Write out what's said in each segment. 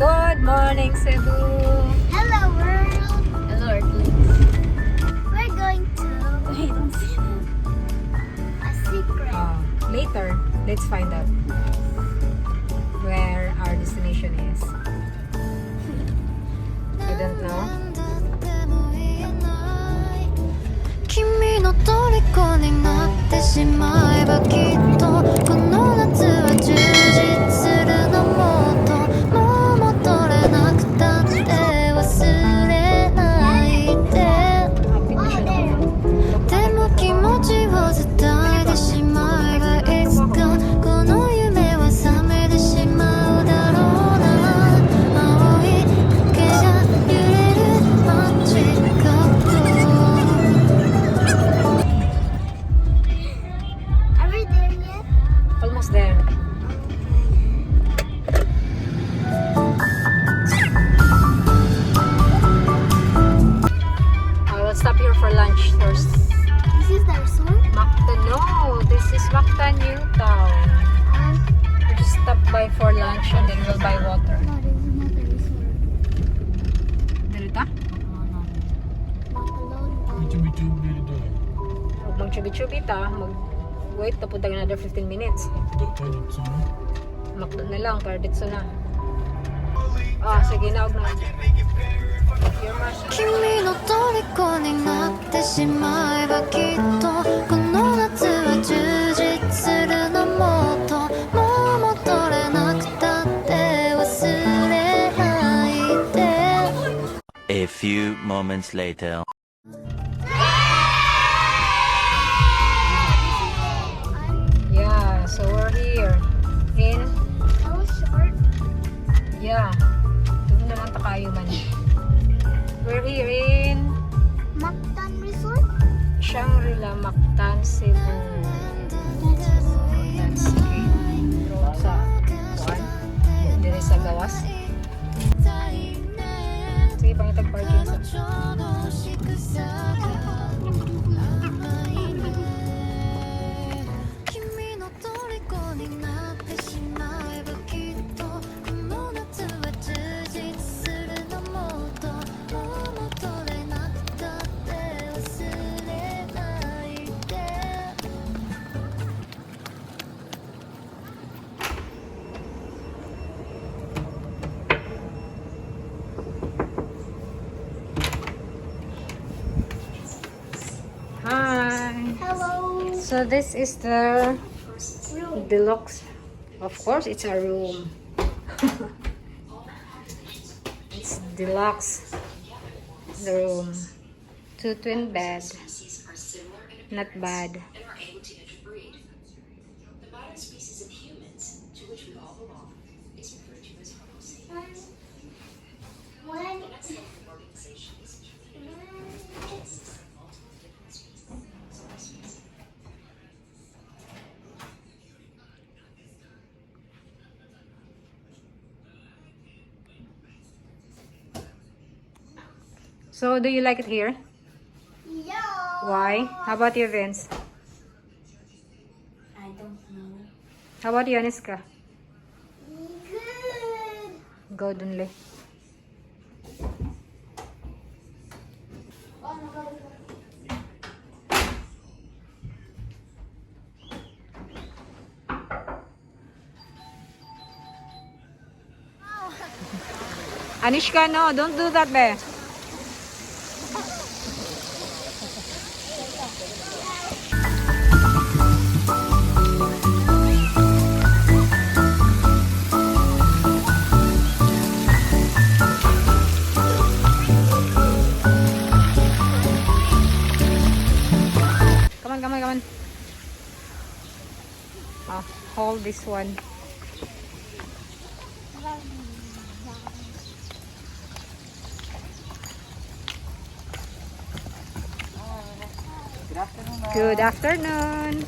Good morning, Cebu. Hello world. Hello, earthlings. We're going to wait and see a secret. Later, let's find out where our destination is. I don't know. 君の虜になってしまえばきっとこの夏は充実するのもっともう戻れなくたって忘れないででも気持ちを伝えてしまえばいつかこの夢は覚めてしまうだろうな青い影が揺れる街角 Are we there yet? Almost there. I will stop here for lunch first. This is the resort. No, this is Mactan New Town. We just stop by for lunch and then we'll buy water. No, this is not the resort. Dirita? Walk alone. Huwag mag-chubi-chubi ta. Wait, tapos another 15 minutes. Makdo na lang, para ditso na. Sige na, huwag na. You're my 君の虜になってしまえばきっとこの夏は充実するのもっともう戻れなくたって忘れないで A few moments later. Yeah, so we're here in, That was short. yeah, doon na lang tayo man. We're here in Mactan Resort. Shangri-La Mactan-Cebu. That's okay. Road sa kuan. Dire sa gawas. Sige, pangitag parking sa. Hi. Hello. So this is the Room. deluxe. Of course, it's a room. It's deluxe. The room. 2 twin bed. Not bad. When So, do you like it here? yeah. Why? How about you, Vince? I don't know. How about you, Aniska? Good. Good only. Oh my God. Anishka, no, don't do that, be. Come on. Hold this one. Good afternoon.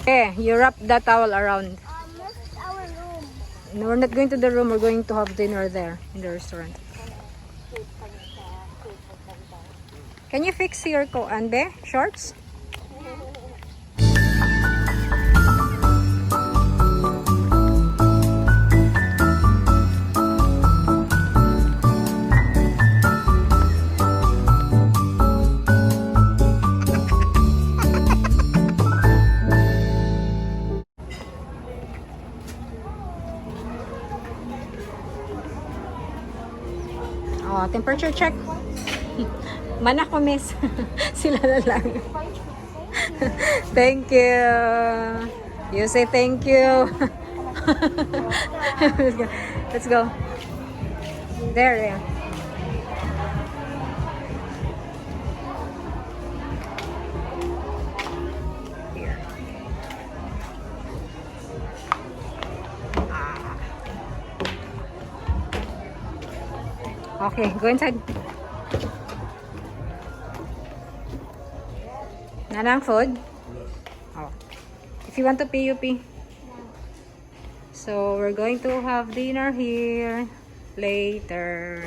Okay, you wrap that towel around. That's our room. No, we're not going to the room. We're going to have dinner there in the restaurant. Can you fix your koanbe shorts? Oh, temperature check. Manak ko, miss. Sila na lang. Thank you. You say thank you. Let's go. There, yeah. Here. Okay, go inside. Nanang food? Oh. If you want to pee, you pee. So, we're going to have dinner here later.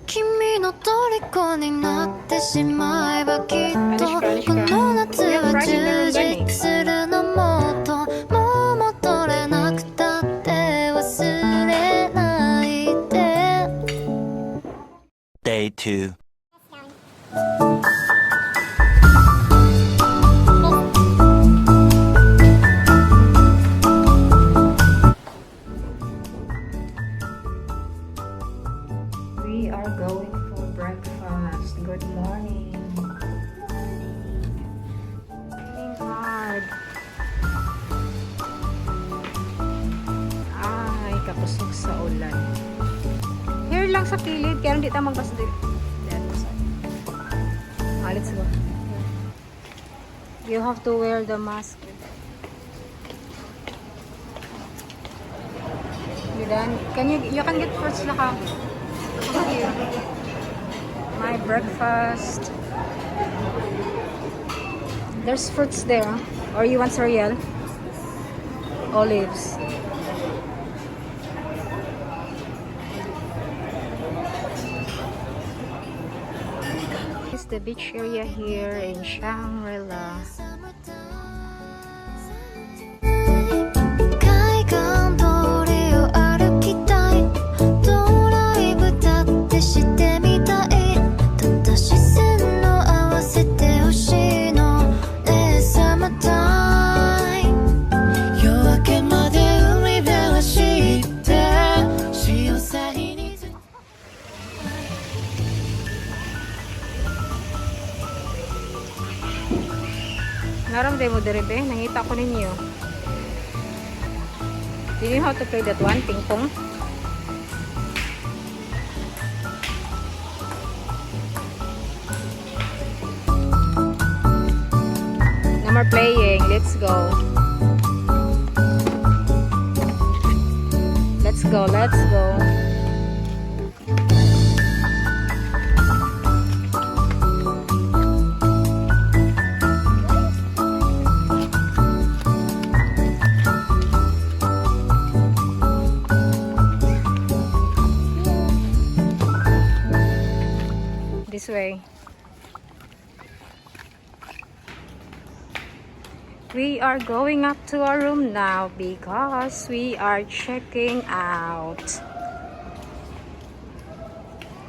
君の虜になってしまえばきっとこの夏は充実するのもっともう戻れなくたって忘れないで Day 2. We are going for breakfast. Good morning. Working hard. Ay, kapusog sa ulan. Here lang sa kilid, kaya hindi tayo magbasa dito. Let's go. You have to wear the mask. You done? You can get fruits na ka. Here. My breakfast. There's fruits there, huh? Or you want cereal? Olives. This is the beach area here in Shangri-La. 海岸通りを歩きたいドライブだってしてみたいただ視線を合わせてほしいのねえサマータイム夜明けまで海辺走って潮騒にNaramday mo dere be, nangita ko ninyo. Do you know how to play that one, ping pong? No more playing, let's go. Let's go, let's go. This way. We are going up to our room now because we are checking out.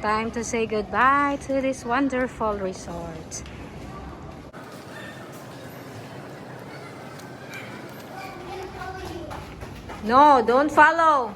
Time to say goodbye to this wonderful resort. No, don't follow.